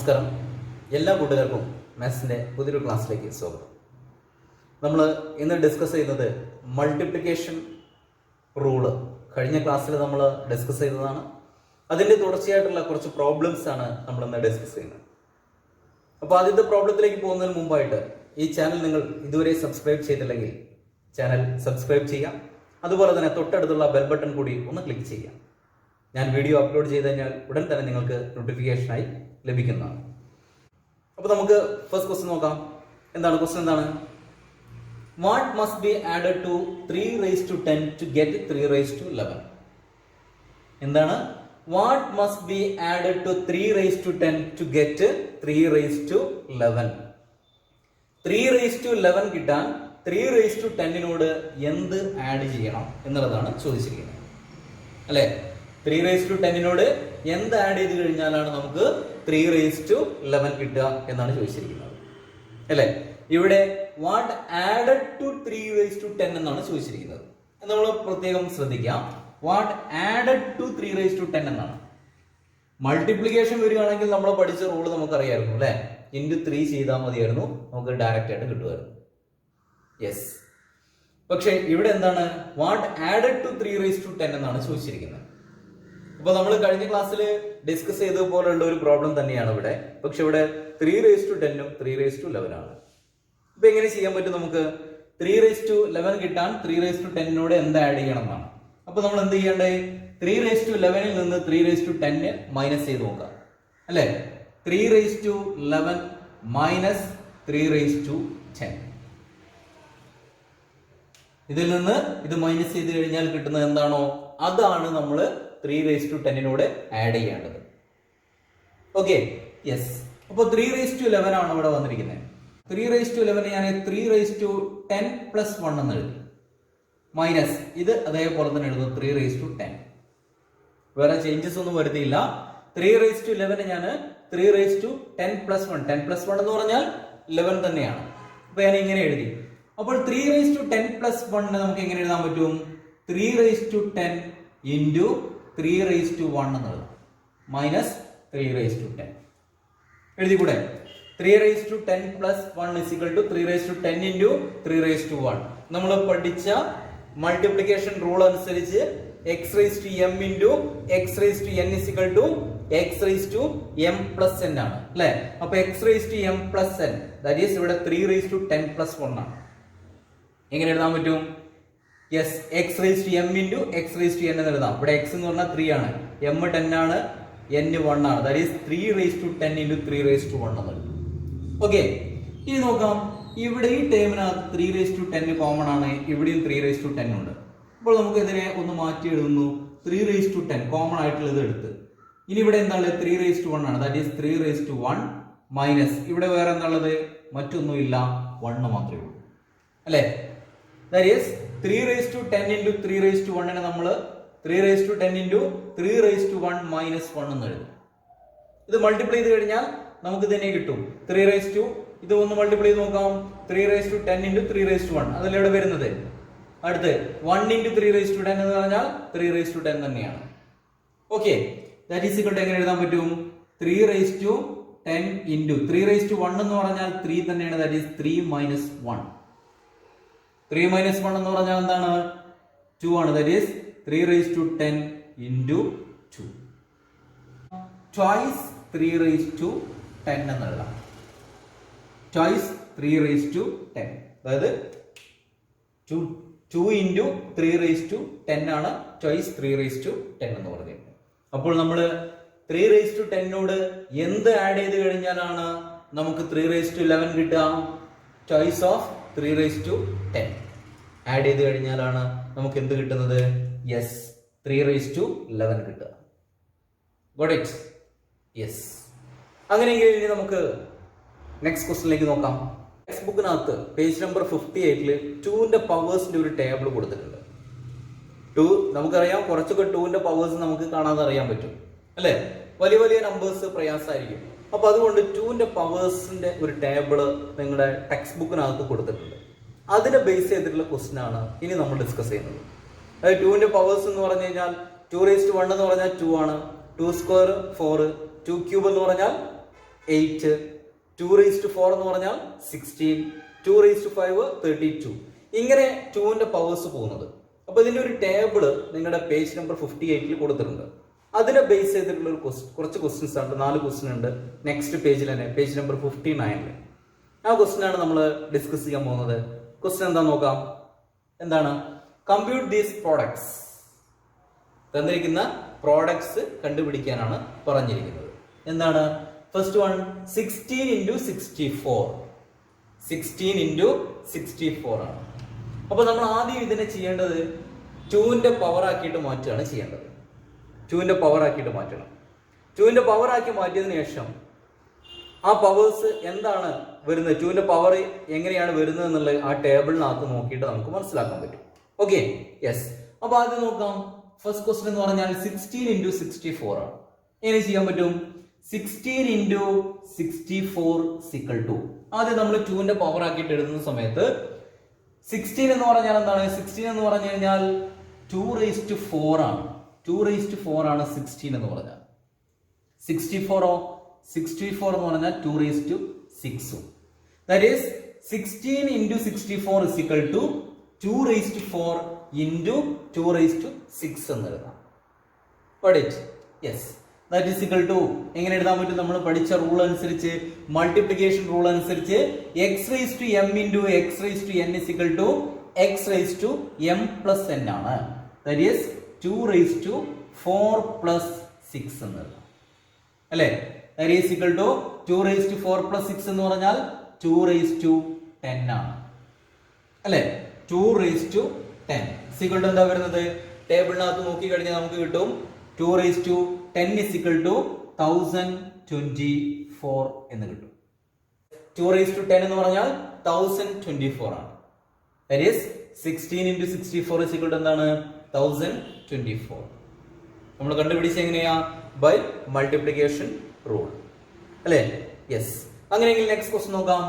നമസ്കാരം. എല്ലാ കൂട്ടുകാർക്കും മാത്സിൻ്റെ പുതിയൊരു ക്ലാസ്സിലേക്ക് സ്വാഗതം. നമ്മൾ ഇന്ന് ഡിസ്കസ് ചെയ്യുന്നത് മൾട്ടിപ്ലിക്കേഷൻ റൂള്. കഴിഞ്ഞ ക്ലാസ്സിൽ നമ്മൾ ഡിസ്കസ് ചെയ്തതാണ്. അതിൻ്റെ തുടർച്ചയായിട്ടുള്ള കുറച്ച് പ്രോബ്ലംസ് ആണ് നമ്മൾ ഇന്ന് ഡിസ്കസ് ചെയ്യുന്നത്. അപ്പോൾ ആദ്യത്തെ പ്രോബ്ലത്തിലേക്ക് പോകുന്നതിന് മുമ്പായിട്ട് ഈ ചാനൽ നിങ്ങൾ ഇതുവരെ സബ്സ്ക്രൈബ് ചെയ്തില്ലെങ്കിൽ ചാനൽ സബ്സ്ക്രൈബ് ചെയ്യാം. അതുപോലെ തന്നെ തൊട്ടടുത്തുള്ള ബെൽ ബട്ടൺ കൂടി ഒന്ന് ക്ലിക്ക് ചെയ്യാം. ഞാൻ വീഡിയോ അപ്ലോഡ് ചെയ്ത് കഴിഞ്ഞാൽ ഉടൻ തന്നെ നിങ്ങൾക്ക് നോട്ടിഫിക്കേഷനായി ലഭിക്കുന്നതാണ്. അപ്പോൾ നമുക്ക് ഫസ്റ്റ് ക്വസ്റ്റ്യൻ നോക്കാം. എന്താണ് ക്വസ്റ്റ്യൻ? എന്താണ്? What must be added to 3 raised to 10 to get 3 raised to 11? എന്താണ്? What must be added to 3 raised to 10 to get 3 raised to 11? 3 raised to 11 കിട്ടാൻ 3 raised to 10 എന്ത് ആഡ് ചെയ്യണം എന്നുള്ളതാണ് ചോദിച്ചിരിക്കുന്നത്, അല്ലെ? 3 raised to 10 എന്ത് ആഡ് ചെയ്ത് കഴിഞ്ഞാലാണ് നമുക്ക് 3 raised to 11 കിട്ടുക എന്നാണ് ചോദിച്ചിരിക്കുന്നത്, അല്ലെ? ഇവിടെ what added to 3 raised to 10 എന്നാണ് ചോദിച്ചിരിക്കുന്നത്. നമ്മൾ പ്രത്യേകം ശ്രദ്ധിക്കാം. What added to 3 raised to 10 എന്നാണ്. മൾട്ടിപ്ലിക്കേഷൻ വരികയാണെങ്കിൽ നമ്മൾ പഠിച്ച റൂള് നമുക്കറിയായിരുന്നു, അല്ലെ? ഇൻറ്റു 3 ചെയ്താൽ മതിയായിരുന്നു, നമുക്ക് ഡയറക്റ്റ് ആയിട്ട് കിട്ടുമായിരുന്നു. യെസ്. പക്ഷെ ഇവിടെ എന്താണ്? What added to 3 raised to 10 എന്നാണ് ചോദിച്ചിരിക്കുന്നത്. അപ്പൊ നമ്മൾ കഴിഞ്ഞ ക്ലാസ്സിൽ ഡിസ്കസ് ചെയ്തതുപോലുള്ള ഒരു പ്രോബ്ലം തന്നെയാണ് ഇവിടെ. പക്ഷെ ഇവിടെ 3 raised to 10 3 raised to 11 ആണ്. അപ്പൊ എങ്ങനെ ചെയ്യാൻ പറ്റും? നമുക്ക് 3 raised to 11 കിട്ടാൻ 3 raised to 10 എന്ത് ആഡ് ചെയ്യണം എന്നാണ്. അപ്പൊ നമ്മൾ എന്ത് ചെയ്യണ്ടേ? 3 raised to 11 നിന്ന് 3 raised to 10 മൈനസ് ചെയ്ത് നോക്കാം, അല്ലെ? 3 raised to 11 minus 3 raised to 10. ഇതിൽ നിന്ന് ഇത് മൈനസ് ചെയ്ത് കഴിഞ്ഞാൽ കിട്ടുന്നത് എന്താണോ അതാണ് നമ്മൾ 3 raised to 10 ആഡ് ചെയ്യേണ്ടത്. Okay, yes. അപ്പോൾ 3 raised to 11 ആണ് ഇവിടെ വന്നിരിക്കുന്നത്. 3 raised to 11 ഞാൻ 3 raised to 10 plus 1 എന്ന് എഴുതി. മൈനസ് ഇത് അതേപോലെ തന്നെ എഴുതുന്നു 3 raised to 10. വേറെ ചേഞ്ചസ് ഒന്നും വരുത്തിയില്ല. 3 raised to 11 ഞാൻ 3 raised to 10 plus 1. 10 plus 1 എന്ന് പറഞ്ഞാൽ 11 തന്നെയാണ്. അപ്പൊ ഞാൻ ഇങ്ങനെ എഴുതി. അപ്പോൾ 3 raised to 10 plus 1 നമുക്ക് എങ്ങനെ എഴുതാൻ പറ്റും? 3 raised to 10 into 3 raised to 1 എന്നുള്ളത് minus 3 raised to 10 എഴുതിക്കൂടെ? 3 raised to 10 plus 1 is equal to 3 raised to 10 into 3 raised to 1. നമ്മൾ പഠിച്ച മൾട്ടിപ്ലിക്കേഷൻ റൂൾ അനുസരിച്ച് x raised to m into x raised to n is equal to x raised to m plus n ആണ്, അല്ലെ? അപ്പൊ x raised to m plus n, that is ഇവിടെ 3 raised to 10 plus 1 ആണ്. എങ്ങനെ എഴുതാൻ പറ്റും? Yes, x raise to m into x raise to n എന്ന് എഴുതാം. ഇവിടെ എക്സ് എന്ന് പറഞ്ഞാൽ 3 ആണ്, എം 10 ആണ്, എൻ 1 ആണ്. That is 3 raised to 10 into 3 raised to 1 എന്ന്. ഓക്കെ, ഇനി നോക്കാം. ഇവിടെ ഈ ടേമിനകത്ത് 3 raised to 10 കോമൺ ആണ്, ഇവിടെയും 3 raised to 10 ഉണ്ട്. അപ്പോൾ നമുക്ക് ഇതിനെ ഒന്ന് മാറ്റി എഴുതുന്നു. 3 raised to 10 കോമൺ ആയിട്ടുള്ളത് എടുത്ത് ഇനി ഇവിടെ എന്താണ്? 3 raised to 1 ആണ്. That is 3 raised to 1 minus ഇവിടെ വേറെ എന്താണുള്ളത്? മറ്റൊന്നുമില്ല, 1 മാത്രമേ ഉള്ളൂ, അല്ലേ? That is 3 raised to 10 into 3 raised to 1 നമ്മൾ 3 raised to 10 into 3 raised to 1 minus 1 എന്ന് എഴുതും. ഇത് മൾട്ടിപ്ലൈ ചെയ്ത് കഴിഞ്ഞാൽ നമുക്ക് തന്നെ കിട്ടും 3 raised to, ഇത് ഒന്ന് മൾട്ടിപ്ലൈ ചെയ്ത് നോക്കാം. 3 raised to 10 into 3 raised to 1 അതല്ല ഇവിടെ വരുന്നത്. അടുത്ത് 1 into 3 raised to 10 എന്ന് പറഞ്ഞാൽ 3 raised to 10 തന്നെയാണ്. Okay, that is equal to എങ്ങനെ എഴുതാൻ പറ്റും? 3 raised to 10 into 3 raised to 1 എന്ന് പറഞ്ഞാൽ 3 തന്നെയാണ്. That is 3 minus 1. 3 minus 1 എന്ന് പറഞ്ഞാൽ എന്താണ്? 2 ആണ്. That is 3 raised to 10 into 2. Twice 3 raised to 10 എന്ന് എഴുതാം. Twice 3 raised to 10. അതായത് 2 into 3 raised to 10 ആണ് twice 3 raised to 10 എന്ന് പറയുന്നത്. അപ്പോൾ നമ്മൾ 3 raised to 10 എന്ത് ആഡ് ചെയ്ത് കഴിഞ്ഞാലാണ് നമുക്ക് 3 raised to 11 കിട്ടുക? Twice of 3 raised to 10 add ചെയ്ത് കഴിഞ്ഞാലാണ് നമുക്ക് എന്ത് കിട്ടുന്നത്? യെസ്, 3 raised to 11 കിട്ടുക. Got it? യെസ്. അങ്ങനെയെങ്കിൽ ഇനി നമുക്ക് നെക്സ്റ്റ് ക്വസ്റ്റ്യനിലേക്ക് നോക്കാം. ടെക്സ്റ്റ് ബുക്കിനകത്ത് പേജ് നമ്പർ 58 2ന്റെ പവേഴ്സിന്റെ ഒരു ടേബിൾ കൊടുത്തിട്ടുണ്ട്. 2 നമുക്കറിയാം, കുറച്ചൊക്കെ 2ന്റെ പവേഴ്സ് നമുക്ക് കാണാതെ അറിയാൻ പറ്റും, അല്ലെ? വലിയ വലിയ നമ്പേഴ്സ് പ്രയാസമായിരിക്കും. അപ്പൊ അതുകൊണ്ട് 2ന്റെ പവേഴ്സിന്റെ ഒരു ടേബിള് നിങ്ങളുടെ ടെക്സ്റ്റ് ബുക്കിനകത്ത് കൊടുത്തിട്ടുണ്ട്. അതിനെ ബേസ് ചെയ്തിട്ടുള്ള ക്വസ്റ്റ്യൻ ആണ് ഇനി നമ്മൾ ഡിസ്കസ് ചെയ്യുന്നത്. അതായത് 2ന്റെ പവേഴ്സ് എന്ന് പറഞ്ഞു കഴിഞ്ഞാൽ 2 raised to 1 എന്ന് പറഞ്ഞാൽ 2 ആണ്, 2 square 4, 2 cube എന്ന് പറഞ്ഞാൽ 8, 2⁴ എന്ന് പറഞ്ഞാൽ 16, 2⁵ 32. ഇങ്ങനെ 2ന്റെ പവേഴ്സ് പോകുന്നത്. അപ്പൊ ഇതിന്റെ ഒരു ടേബിള് നിങ്ങളുടെ പേജ് നമ്പർ 58 കൊടുത്തിട്ടുണ്ട്. അതിനെ ബേസ് ചെയ്തിട്ടുള്ള ഒരു കുറച്ച് ക്വസ്റ്റ്യൻസ് ഉണ്ട്. 4 ക്വസ്റ്റ്യൻ ഉണ്ട് നെക്സ്റ്റ് പേജിൽ തന്നെ, പേജ് നമ്പർ 59. ആ ക്വസ്റ്റ്യൻ ആണ് നമ്മൾ ഡിസ്കസ് ചെയ്യാൻ പോകുന്നത്. ക്വസ്റ്റ്യൻ എന്താ നോക്കാം. എന്താണ്? Compute these products. തന്നിരിക്കുന്ന പ്രോഡക്ട്സ് കണ്ടുപിടിക്കാനാണ് പറഞ്ഞിരിക്കുന്നത്. എന്താണ്? First one 16 × 64. 16 × 64 ആണ്. അപ്പൊ നമ്മൾ ആദ്യം ഇതിനെ ചെയ്യേണ്ടത് 2ന്റെ പവർ ആക്കിയിട്ട് മാറ്റുകയാണ് ചെയ്യേണ്ടത്. 2ന്റെ പവർ ആക്കിയിട്ട് മാറ്റണം. 2ന്റെ പവർ ആക്കി മാറ്റിയതിനു ശേഷം ആ പവേഴ്സ് എന്താണ് വരുന്നത്, 2ന്റെ പവർ എങ്ങനെയാണ് വരുന്നത് എന്നുള്ളത് ആ ടേബിളിനകത്ത് നോക്കിയിട്ട് നമുക്ക് മനസ്സിലാക്കാൻ പറ്റും. Okay, yes. അപ്പൊ ആദ്യം നോക്കാം. ഫസ്റ്റ് ക്വസ്റ്റ്യൻ എന്ന് പറഞ്ഞാൽ 16 × 64 ആണ്. എങ്ങനെ ചെയ്യാൻ പറ്റും? 16 × 64 = ആദ്യം നമ്മൾ 2ന്റെ പവർ ആക്കിയിട്ട് എഴുതുന്ന സമയത്ത് 16 എന്ന് പറഞ്ഞാൽ എന്താണ്? 16 എന്ന് പറഞ്ഞു കഴിഞ്ഞാൽ 2⁴ ആണ്. 2⁴ ആണ് 16 എന്ന് പറഞ്ഞാൽ. 64 എന്ന് പറഞ്ഞാൽ 2�6. That is 16 × 64 = 2⁴ × 2�6 എന്ന് എഴുതാം. Yes, that is equal to എങ്ങനെ എഴുതാൻ പറ്റും? നമ്മൾ പഠിച്ച റൂൾ അനുസരിച്ച്, മൾട്ടിപ്ലിക്കേഷൻ റൂൾ അനുസരിച്ച് x⁻m × x⁻n = x⁻m + n ആണ്. ദാറ്റ് ഈസ് 2⁴ + 6 എന്ന് എഴുതാം അല്ലേ? ദാറ്റ് ഈസ് ഇക്വൽ ടു 2⁴ + 6 എന്ന് പറഞ്ഞാൽ 2⁻10 ആണ് അല്ലേ? 2⁻10 = എന്താ വരുന്നത്? ടേബിളിനകത്ത് നോക്കി കഴിഞ്ഞാൽ നമുക്ക് കിട്ടും 2⁻10 = 1024 എന്ന് കിട്ടും. 2⁻10 എന്ന് പറഞ്ഞാൽ 1024 ആണ്. That is 16 × 64 = എന്താണ്? 1024. നമ്മൾ കണ്ടുപിടിച്ച എങ്ങനെയാ? ബൈ മൾട്ടിപ്ലിക്കേഷൻ റൂൾ അല്ലേ? യെസ്. അങ്ങനെയെങ്കിൽ നെക്സ്റ്റ് ക്വസ്റ്റ്യൻ നോക്കാം.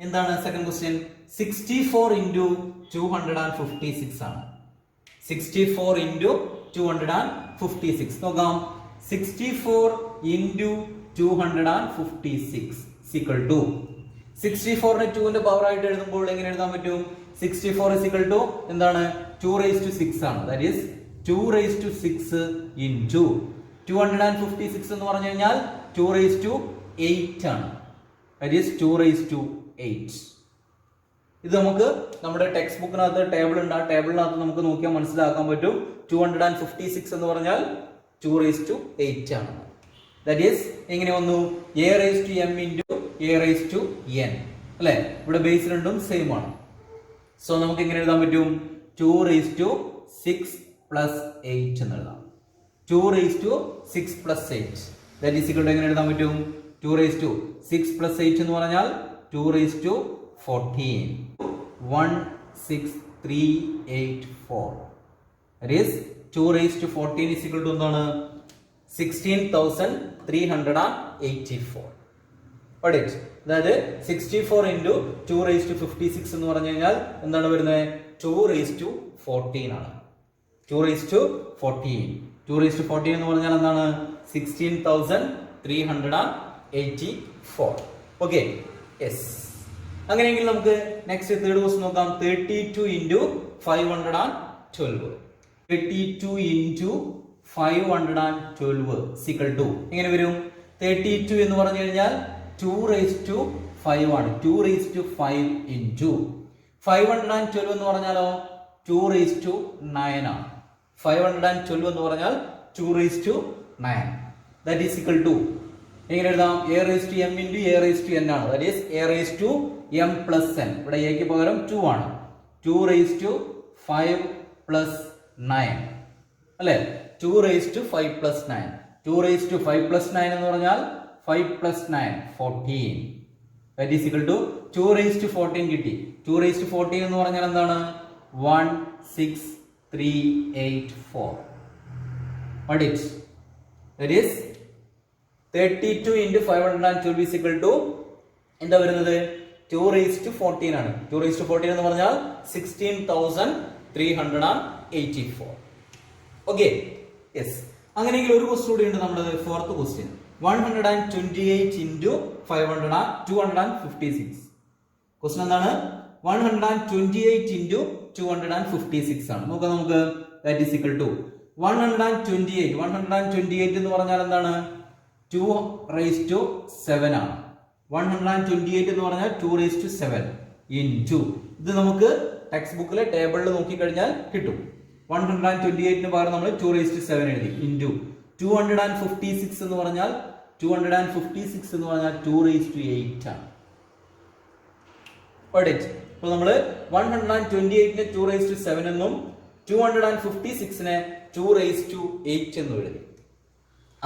എന്താണ് സെക്കൻഡ് ക്വസ്റ്റ്യൻ? 64 × 256 ആണ്. 64 × 256 നോക്കാം. 64 × 256 = 64നെ 2ന്റെ പവർ ആയിട്ട് എഴുതുമ്പോൾ എങ്ങനെ എഴുതാൻ പറ്റും? 64 = എന്താണ്? 2�6 ആണ്. ദാറ്റ് ഈസ് 2�6 × 256 എന്ന് പറഞ്ഞു കഴിഞ്ഞാൽ 2⁸ ആണ്. That is 2⁸. ഇത് നമുക്ക് നമ്മുടെ ടെക്സ്റ്റ് ബുക്കിനകത്ത് ടേബിൾ ഉണ്ട്. ആ ടേബിളിനകത്ത് നമുക്ക് നോക്കിയാൽ മനസ്സിലാക്കാൻ പറ്റും 256 എന്ന് പറഞ്ഞാൽ 2⁸ ആണ്. ദാറ്റ് ഈസ് എങ്ങനെ വന്നു? a⁻m × a⁻n അല്ലെ? ഇവിടെ ബേസ് രണ്ടും സെയിം ആണ്. സോ നമുക്ക് എങ്ങനെ എഴുതാൻ പറ്റും? 2�6 + 8 എന്ന് എഴുതാം. 2�6 + 8 ദാറ്റ് ഈസ് ഇക്വൽ ടു എങ്ങനെ എഴുതാൻ പറ്റും? 2�6 + 8 എന്ന് പറഞ്ഞാൽ 2⁴. 16384. That is 2⁴ = എന്താണ്? 16,384. അതായത് 64 × 2⁻56 എന്ന് പറഞ്ഞു കഴിഞ്ഞാൽ എന്താണ് വരുന്നത്? 2⁴ ആണ്. 2⁴. 2⁴ എന്ന് പറഞ്ഞാൽ എന്താണ്? 16,384. Okay, yes. അങ്ങനെയെങ്കിൽ നമുക്ക് നെക്സ്റ്റ് തേർഡ് ക്വസ്റ്റ്യൻ നോക്കാം. 32 × 512. 32 × 512 = എങ്ങനെ വരും? 32 എന്ന് പറഞ്ഞു കഴിഞ്ഞാൽ 2⁵ ആണ്. 2⁵ × 512 എന്ന് പറഞ്ഞാലോ 2⁹ ആണ്. 512 എന്ന് പറഞ്ഞാൽ 2⁹. ദാറ്റ് ഈസ് ഇക്വൽ ടു എങ്ങനെ എഴുതാം? a⁻m × a⁻n ആണ്. That is a⁻m + n. ഇവിടെ എക്ക് പകരം 2 ആണ്. 2⁵ + 9 അല്ലേ? 2⁵ + 9. 2⁵ + 9 എന്ന് പറഞ്ഞാൽ 5 + 9 14. ദാറ്റ് ഈസ് ഇക്വൽ ടു 2⁴ കിട്ടി. 2⁴ എന്ന് പറഞ്ഞാൽ എന്താണ്? 16384. What is? That is 32 × 512 = എന്താ വരുന്നത്? 2⁴ ആണ്. 2⁴ എന്ന് പറഞ്ഞാൽ 16,384. Okay, yes. അങ്ങനെയെങ്കിൽ ഒരു ക്വസ്റ്റ്യൻ കൂടി ഉണ്ട് നമ്മുടെ ഫോർത്ത് ക്വസ്റ്റ്യൻ. 128 into 256. ക്വസ്റ്റൻ എന്താണ്? 128 into 256 ആണ്. നോക്കാം നമുക്ക്. That is equal to 128 എന്ന് പറഞ്ഞാൽ എന്താണ്? 2 raised to 7 ആണ്. 128 എന്ന് പറഞ്ഞാൽ 2 raised to 7 into, ഇത് നമുക്ക് ടെക്സ്റ്റ് ബുക്കിലെ ടേബിളിൽ നോക്കിക്കഴിഞ്ഞാൽ കിട്ടും. 128 പകരം നമ്മൾ 2 raised to 7 എഴുതി. into 256 എന്ന് പറഞ്ഞാൽ 2 raised to 8 ആണ്. അപ്പോൾ നമ്മൾ 128നെ 2 raised to 7 എന്നും 256നെ 2 raised to 8 എന്നും എഴുതി.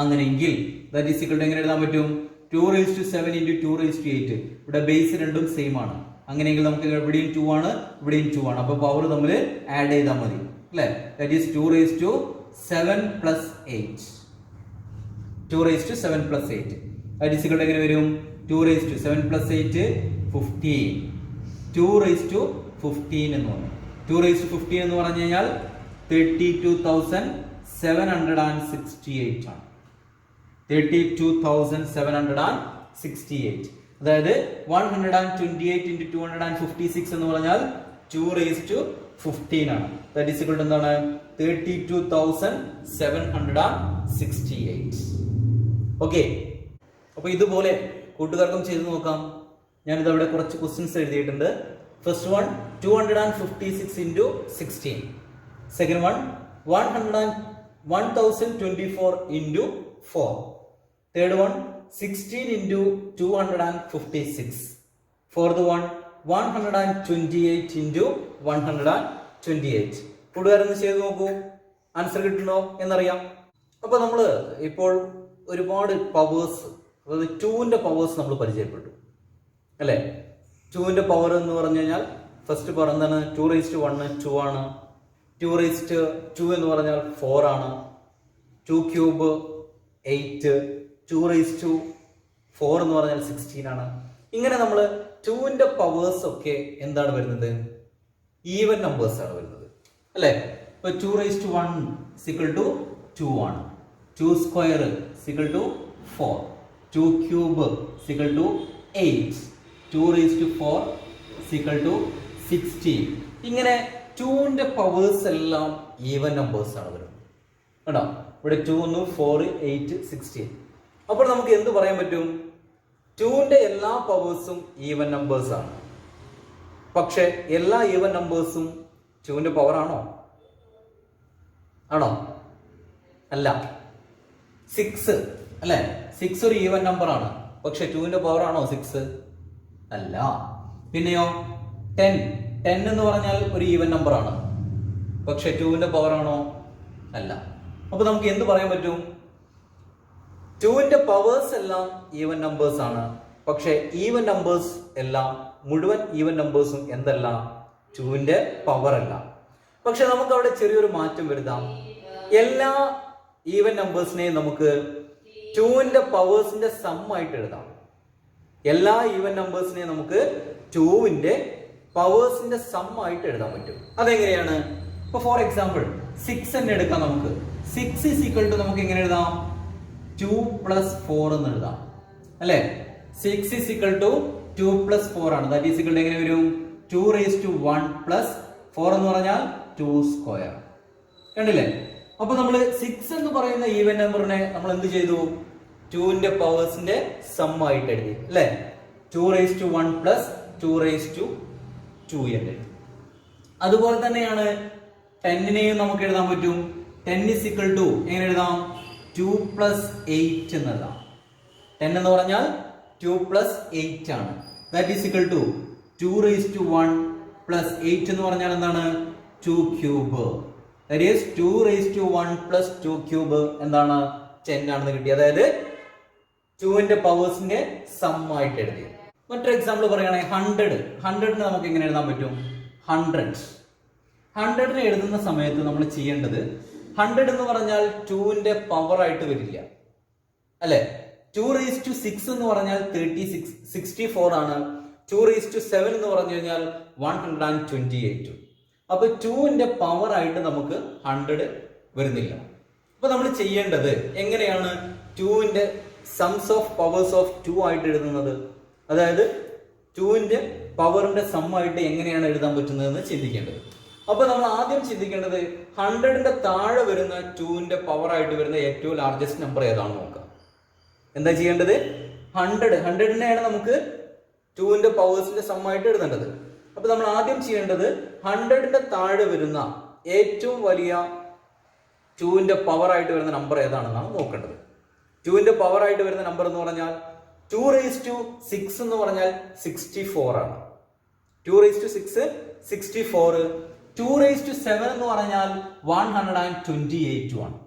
അങ്ങനെയെങ്കിൽ that is equal to എങ്ങനെ എഴുതാൻ പറ്റും? 2 raised to 7 into 2 raised to 8. ഇവിടെ ബേസ് രണ്ടും സെയിം ആണ്. അങ്ങനെയെങ്കിൽ നമുക്ക് ഇവിടെയും 2 ആണ്, ഇവിടെയും 2 ആണ്. അപ്പോൾ പവർ നമ്മൾ ആഡ് ചെയ്താൽ മതി അല്ലേ? that is 2 raised to 7 plus 8. 2 raised to 7 plus 8. that is equal to എങ്ങനെ വരും? 2 raised to 7 plus 8 15. 2 raised to 15 എന്ന് പറഞ്ഞു. 2 raised to 15 എന്ന് പറഞ്ഞു കഴിഞ്ഞാൽ 32,768 ആണ്. 32,768. അതായത് 128 into 256 എന്ന് പറഞ്ഞാൽ 2 raised to 15 ആണ്. That is equal to എന്താണ്? 32,768. ഓക്കെ. അപ്പൊ ഇതുപോലെ കൂട്ടുകാർക്കും ചെയ്ത് നോക്കാം. ഞാനിത് അവിടെ കുറച്ച് ക്വസ്റ്റ്യൻസ് എഴുതിയിട്ടുണ്ട്. First one 256 into 16. Second one 1024 into 4. Third one 16 into 256. Fourth one 128 into 128. കൂട്ടുകാരൊന്ന് ചെയ്ത് നോക്കൂ. ആൻസർ കിട്ടുന്നോ എന്നറിയാം. അപ്പൊ നമ്മൾ ഇപ്പോൾ ഒരുപാട് പവേഴ്സ്, അതായത് 2ന്റെ പവേഴ്സ് നമ്മൾ പരിചയപ്പെട്ടു അല്ലെ? 2ന്റെ പവർ എന്ന് പറഞ്ഞു കഴിഞ്ഞാൽ ഫസ്റ്റ് പവർ എന്താണ്? 2 raised to 1 2 ആണ്. 2 raised to 2 എന്ന് പറഞ്ഞാൽ 4 ആണ്. 2 cube 8. 2 raised to 4 എന്ന് പറഞ്ഞാൽ 16 ആണ്. ഇങ്ങനെ നമ്മൾ 2ന്റെ പവേഴ്സ് ഒക്കെ എന്താണ് വരുന്നത്? ഈവൻ നമ്പേഴ്സ് ആണ് വരുന്നത് അല്ലെ? ഇപ്പൊ 2 raised to 1 is equal to 2 ആണ്. 2 square is equal to 4. 2 cube is equal to 8. 2 raised to 4 is equal to 16. ഇങ്ങനെ 2ന്റെ പവേഴ്സ് എല്ലാം ഈവൻ നമ്പേഴ്സ് ആണ് വരുന്നത് കേട്ടോ. ഇവിടെ 2 4 8 16. അപ്പോൾ നമുക്ക് എന്ത് പറയാൻ പറ്റും? 2ന്റെ എല്ലാ പവേഴ്സും ഈവൻ നമ്പേഴ്സ് ആണ്. പക്ഷെ എല്ലാ ഈവൻ നമ്പേഴ്സും 2ന്റെ പവർ ആണോ? അല്ല. 6 അല്ലെ? 6 ഒരു ഈവൻ നമ്പർ ആണ്. പക്ഷെ 2ന്റെ പവർ ആണോ 6? അല്ല. പിന്നെയോ 10 എന്ന് പറഞ്ഞാൽ ഒരു ഈവൻ നമ്പർ ആണ്. പക്ഷെ 2ന്റെ പവർ ആണോ? അല്ല. അപ്പൊ നമുക്ക് എന്ത് പറയാൻ പറ്റും? 2ന്റെ പവേഴ്സ് എല്ലാം ഈവൻ നമ്പേഴ്സ് ആണ്. പക്ഷെ ഈവൻ നമ്പേഴ്സ് എല്ലാം, മുഴുവൻ ഈവൻ നമ്പേഴ്സും എന്തല്ല? 2ന്റെ പവർ അല്ല. പക്ഷെ നമുക്ക് അവിടെ ചെറിയൊരു മാറ്റം വരുത്താം. എല്ലാ ഈവൻ നമ്പേഴ്സിനെയും നമുക്ക് 2ന്റെ പവേഴ്സിന്റെ സം ആയിട്ട് എഴുതാം. എല്ലാ ഈവൻ നമ്പേഴ്സിനെയും നമുക്ക് 2ന്റെ പവേഴ്സിന്റെ സം ആയിട്ട് എഴുതാൻ പറ്റും. അതെങ്ങനെയാണ്? ഇപ്പൊ ഫോർ എക്സാമ്പിൾ 6 തന്നെ എടുക്കാം. നമുക്ക് 6 is equal to നമുക്ക് എങ്ങനെ എഴുതാം? 2 plus 4 എന്ന് എഴുതാം അല്ലെ? 6 is equal to 2 plus 4 ആണ്. That is equal to എങ്ങനെ വരും? 2 raised to 1 plus 4 എന്ന് പറഞ്ഞാൽ 2 square. കണ്ടില്ലേ? അപ്പൊ നമ്മൾ 6 എന്ന് പറയുന്ന ഈവൻ നമ്പറിനെ നമ്മൾ എന്ത് ചെയ്തു? 2ന്റെ പവേഴ്സിന്റെ സം ആയിട്ട് എഴുതി അല്ലെ? 2 raised to 1 plus 2 raised to 2 എന്ന് എഴുതി. അതുപോലെ തന്നെയാണ് 10നെയും നമുക്ക് എഴുതാൻ പറ്റും. 10 is equal to എങ്ങനെ എഴുതാം? 2 plus 8 എന്ന് എഴുതാം. 10 എന്ന് പറഞ്ഞാൽ 2 plus 8 ആണ്. That is equal to 2 raised to 1 plus 8 എന്ന് പറഞ്ഞാൽ എന്താണ്? 2 cube. That is 2 raised to 1 plus 2 cube എന്താണ്? 10 ആണെന്ന് കിട്ടി. അതായത് 2ന്റെ പവേഴ്സിന്റെ സം ആയിട്ട് എഴുതി. മറ്റൊരു എക്സാമ്പിൾ പറയുകയാണെങ്കിൽ 100നെ നമുക്ക് എങ്ങനെ എഴുതാൻ പറ്റും? 100നെ എഴുതുന്ന സമയത്ത് നമ്മൾ ചെയ്യേണ്ടത്, 100 എന്ന് പറഞ്ഞാൽ 2ന്റെ പവർ ആയിട്ട് വരില്ല അല്ലെ? 2 raised to 6 എന്ന് പറഞ്ഞാൽ 64 ആണ്. 2 raised to 7 എന്ന് പറഞ്ഞു കഴിഞ്ഞാൽ 128. അപ്പൊ 2ന്റെ പവർ ആയിട്ട് നമുക്ക് 100 വരുന്നില്ല. അപ്പൊ നമ്മൾ ചെയ്യേണ്ടത് എങ്ങനെയാണ് 2ന്റെ സംസ് ഓഫ് പവേഴ്സ് ഓഫ് 2 ആയിട്ട് എഴുതുന്നത്? അതായത് 2ന്റെ പവറിന്റെ സം ആയിട്ട് എങ്ങനെയാണ് എഴുതാൻ പറ്റുന്നതെന്ന് ചിന്തിക്കേണ്ടത്. അപ്പൊ നമ്മൾ ആദ്യം ചിന്തിക്കേണ്ടത് 100ന്റെ താഴെ വരുന്ന 2ന്റെ പവർ ആയിട്ട് വരുന്ന ഏറ്റവും ലാർജസ്റ്റ് നമ്പർ ഏതാണെന്ന് നോക്കാം. എന്താ ചെയ്യേണ്ടത്? 100നെയാണ് നമുക്ക് 2ന്റെ പവേഴ്സിന്റെ സം ആയിട്ട് എഴുതേണ്ടത്. അപ്പൊ നമ്മൾ ആദ്യം ചെയ്യേണ്ടത് 100ന്റെ താഴെ വരുന്ന ഏറ്റവും വലിയ 2ന്റെ പവർ ആയിട്ട് വരുന്ന നമ്പർ ഏതാണെന്നാണ് നോക്കേണ്ടത്. 2ന്റെ പവർ ആയിട്ട് വരുന്ന നമ്പർ എന്ന് പറഞ്ഞാൽ 2�6 എന്ന് പറഞ്ഞാൽ 64 ആണ്. 2�6 64. 2�7 എന്ന് പറഞ്ഞാൽ 128 ആണ്.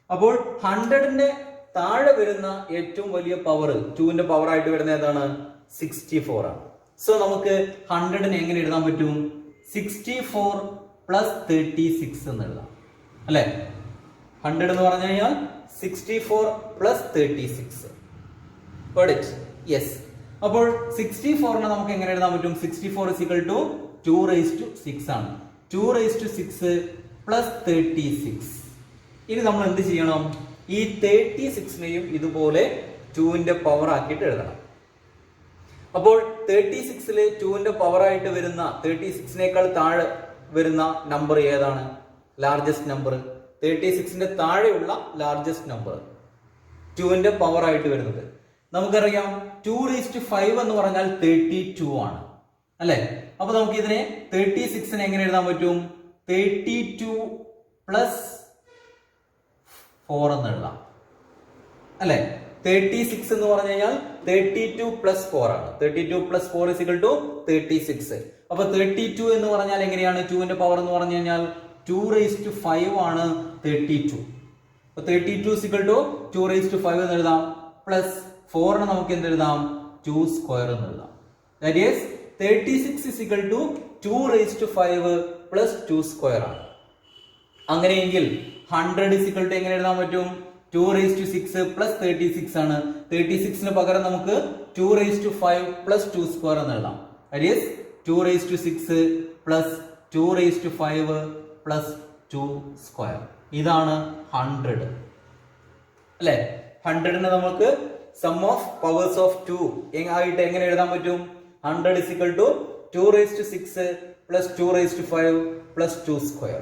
അപ്പോൾ 100ന്റെ താഴെ വരുന്ന ഏറ്റവും വലിയ പവർ 2ന്റെ പവർ ആയിട്ട് വരുന്ന ഏതാണ്? 64 ആണ്. സോ നമുക്ക് 100നെ എങ്ങനെ എഴുതാൻ പറ്റും? 64 പ്ലസ് 36 എന്ന് എഴുതാം അല്ലെ? 100 എന്ന് പറഞ്ഞു കഴിഞ്ഞാൽ 64 പ്ലസ് 36. യെസ്. അപ്പോൾ 64നെ നമുക്ക് എങ്ങനെ എഴുതാൻ പറ്റും? 64 is equal to 2�6 ആണ്. 2�6 പ്ലസ് 36. ഇനി നമ്മൾ എന്ത് ചെയ്യണം? ഈ 36നെയും ഇതുപോലെ 2ന്റെ പവർ ആക്കിയിട്ട് എഴുതണം. അപ്പോൾ 36ല് 2ന്റെ പവർ ആയിട്ട് വരുന്ന 36നേക്കാൾ താഴെ വരുന്ന നമ്പർ ഏതാണ്? Largest number. 36ന്റെ താഴെയുള്ള ലാർജസ്റ്റ് നമ്പർ 2ന്റെ പവർ ആയിട്ട് വരുന്നത് നമുക്കറിയാം 2⁵ എന്ന് പറഞ്ഞാൽ 32 ആണ് അല്ലെ? അപ്പൊ നമുക്ക് ഇതിനെ 36നെ എങ്ങനെ എഴുതാൻ പറ്റും? 32 പ്ലസ് 4 എന്ന് എഴുതാം അല്ലെ? 36 എന്ന് പറഞ്ഞു കഴിഞ്ഞാൽ 32 പ്ലസ് 4 ആണ്. 32 പ്ലസ് 4 is equal to 36. അപ്പൊ 32 എന്ന് പറഞ്ഞാൽ എങ്ങനെയാണ്? 2ന്റെ പവർ എന്ന് പറഞ്ഞു കഴിഞ്ഞാൽ 2⁵ ആണ് 32. അപ്പൊ 32 is equal to 2⁵ എന്ന് എഴുതാം. പ്ലസ് 4നെ നമുക്ക് എന്ത് എഴുതാം? 2² എന്ന് എഴുതാം. That is 36 is equal to 2⁵ plus 2² ആണ്. അങ്ങനെയെങ്കിൽ 100 is equal to എങ്ങനെ എഴുതാൻ പറ്റും? 2⁵ പ്ലസ് 36 ആണ്. 36ന് പകരം നമുക്ക് 2⁵ പ്ലസ് 2² എന്ന് എഴുതാം. That is 2⁵ plus 2⁵ plus 2². ഇതാണ് 100 അല്ലെ? 100നെ നമുക്ക് സം ഓഫ് പവേഴ്സ് ഓഫ് 2 ആയിട്ട് എങ്ങനെ എഴുതാൻ പറ്റും? 100 is equal to 2⁵ plus 2⁵ plus 2².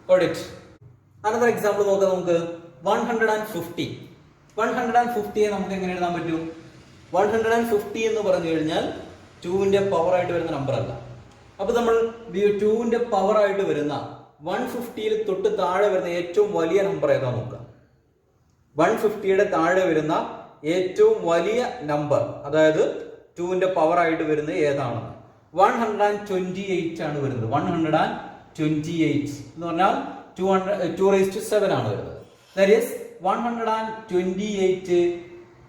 Got it? Another example നോക്കാം നമുക്ക്. 150. 150യെ നമുക്ക് എങ്ങനെ എഴുതാൻ പറ്റും? 150 എന്ന് പറഞ്ഞു കഴിഞ്ഞാൽ 2ന്റെ പവർ ആയിട്ട് വരുന്ന നമ്പർ അല്ല. അപ്പൊ നമ്മൾ 2ന്റെ പവർ ആയിട്ട് വരുന്ന 150യിൽ തൊട്ട് താഴെ വരുന്ന ഏറ്റവും വലിയ നമ്പർ ഏതാ നോക്കാം. 150യുടെ താഴെ വരുന്ന ഏറ്റവും വലിയ നമ്പർ, അതായത് 2ന്റെ പവർ ആയിട്ട് വരുന്നത് ഏതാണെന്ന്. 128 ആണ് വരുന്നത്. 128 എന്ന് പറഞ്ഞാൽ 2�7 ആണ് വരുന്നത്. ദാറ്റ് ഈസ് 128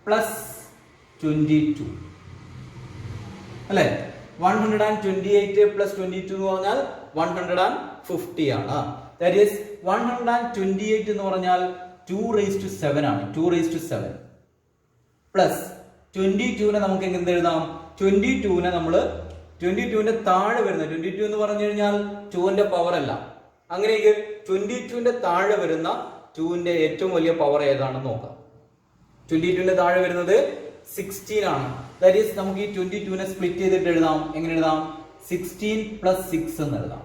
പ്ലസ് 22 അല്ലെ? 128 പ്ലസ് 22 എന്ന് പറഞ്ഞാൽ 150 ആണ്. ദാറ്റ് ഈസ് 128 എന്ന് പറഞ്ഞാൽ 2�7 ആണ്. 2�7 പ്ലസ് 22നെ നമുക്ക് എങ്ങനെ എഴുതാം? 22നെ നമ്മൾ 22ന്റെ താഴെ വരുന്ന 22 എന്ന് പറഞ്ഞു കഴിഞ്ഞാൽ 2ന്റെ പവർ അല്ല. അങ്ങനെയെങ്കിൽ 22ന്റെ താഴെ വരുന്ന 2ന്റെ ഏറ്റവും വലിയ പവർ ഏതാണെന്ന് നോക്കാം. 22ന്റെ താഴെ വരുന്നത് 16 ആണ്. ദാറ്റ് ഈസ് നമുക്ക് ഈ 22നെ സ്പ്ലിറ്റ് ചെയ്തിട്ട് എഴുതാം. എങ്ങനെ എഴുതാം? 16 പ്ലസ് 6 എന്ന് എഴുതാം.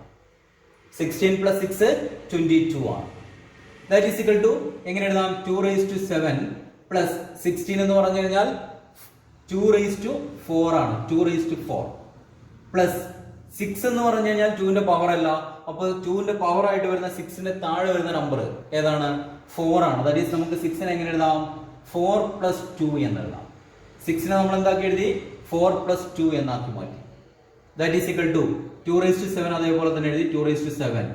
16 പ്ലസ് 6 22 ആണ്. ദാറ്റ് ഈസ് ഈക്വൽ ടു എങ്ങനെ എഴുതാം? 2⁵7 പ്ലസ് 16 എന്ന് പറഞ്ഞു കഴിഞ്ഞാൽ 2⁴ ആണ്. 2⁴ പ്ലസ് 6 എന്ന് പറഞ്ഞു കഴിഞ്ഞാൽ 2ന്റെ പവർ അല്ല. അപ്പൊ 2ന്റെ പവർ ആയിട്ട് വരുന്ന 6ന്റെ താഴെ വരുന്ന നമ്പർ ഏതാണ്? 4 ആണ്. ദാറ്റ് ഈസ് നമുക്ക് 6നെ എങ്ങനെ എഴുതാം? 4 പ്ലസ് 2 എന്ന് എഴുതാം. 6നെ നമ്മൾ എന്താക്കി എഴുതി? 4 പ്ലസ് 2 എന്നാക്കി മാറ്റി. ദാറ്റ് ഈസ് ഈക്വൽ ടു 2⁵7 അതേപോലെ തന്നെ എഴുതി. 2⁵7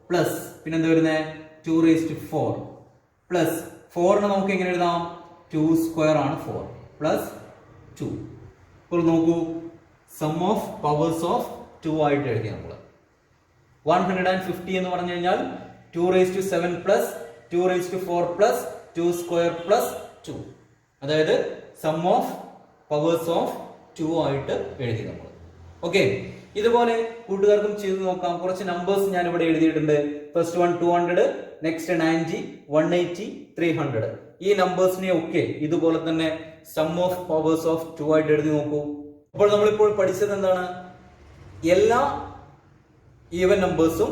പ്ലസ് പിന്നെന്താ വരുന്നത്? 2⁴ പ്ലസ് 4നെ നമുക്ക് എങ്ങനെ എഴുതാം? 2² ആണ്. 4 പ്ലസ് 2. ഇപ്പോൾ നോക്കൂ, സം ഓഫ് പവേഴ്സ് ഓഫ് 2 ആയിട്ട് എഴുതി നമ്മൾ. 150 എന്ന് പറഞ്ഞു കഴിഞ്ഞാൽ 2⁵7 പ്ലസ് 2⁴ പ്ലസ് 2² പ്ലസ് 2. അതായത് സം ഓഫ് പവേഴ്സ് ഓഫ് 2 ആയിട്ട് എഴുതി നമ്മൾ. ഓക്കെ, ഇതുപോലെ കൂട്ടുകാർക്കും ചെയ്ത് നോക്കാം. കുറച്ച് നമ്പേഴ്സ് ഞാൻ ഇവിടെ എഴുതിയിട്ടുണ്ട്. First one 200, next 90, 180, 300. ഈ നമ്പേഴ്സിനെ ഒക്കെ ഇതുപോലെ തന്നെ സം ഓഫ് പവേഴ്സ് ഓഫ് 2 ആയിട്ട് എഴുതി നോക്കൂ. അപ്പോൾ നമ്മളിപ്പോൾ പഠിച്ചത് എന്താണ്? എല്ലാ ഈവൻ നമ്പേഴ്സും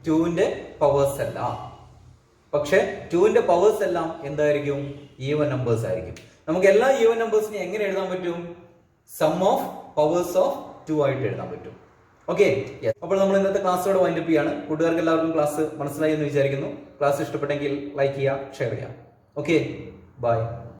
2ന്റെ പവേഴ്സ് അല്ല, പക്ഷെ 2ന്റെ പവേഴ്സ് എല്ലാം എന്തായിരിക്കും? ഈവൻ നമ്പേഴ്സ് ആയിരിക്കും. നമുക്ക് എല്ലാ ഈവൻ നമ്പേഴ്സിനെ എങ്ങനെ എഴുതാൻ പറ്റും? സം ഓഫ് പവേഴ്സ് ഓഫ് 2 ആയിട്ട് എഴുതാൻ പറ്റും. ഓക്കെ, അപ്പോൾ നമ്മൾ ഇന്നത്തെ ക്ലാസ്സോടെ വൈൻഡപ്പ് ചെയ്യാണ്. കൂട്ടുകാർക്ക് എല്ലാവർക്കും ക്ലാസ് മനസ്സിലായി എന്ന് വിചാരിക്കുന്നു. ക്ലാസ് ഇഷ്ടപ്പെട്ടെങ്കിൽ ലൈക്ക് ചെയ്യുക, ഷെയർ ചെയ്യുക. Okay, by.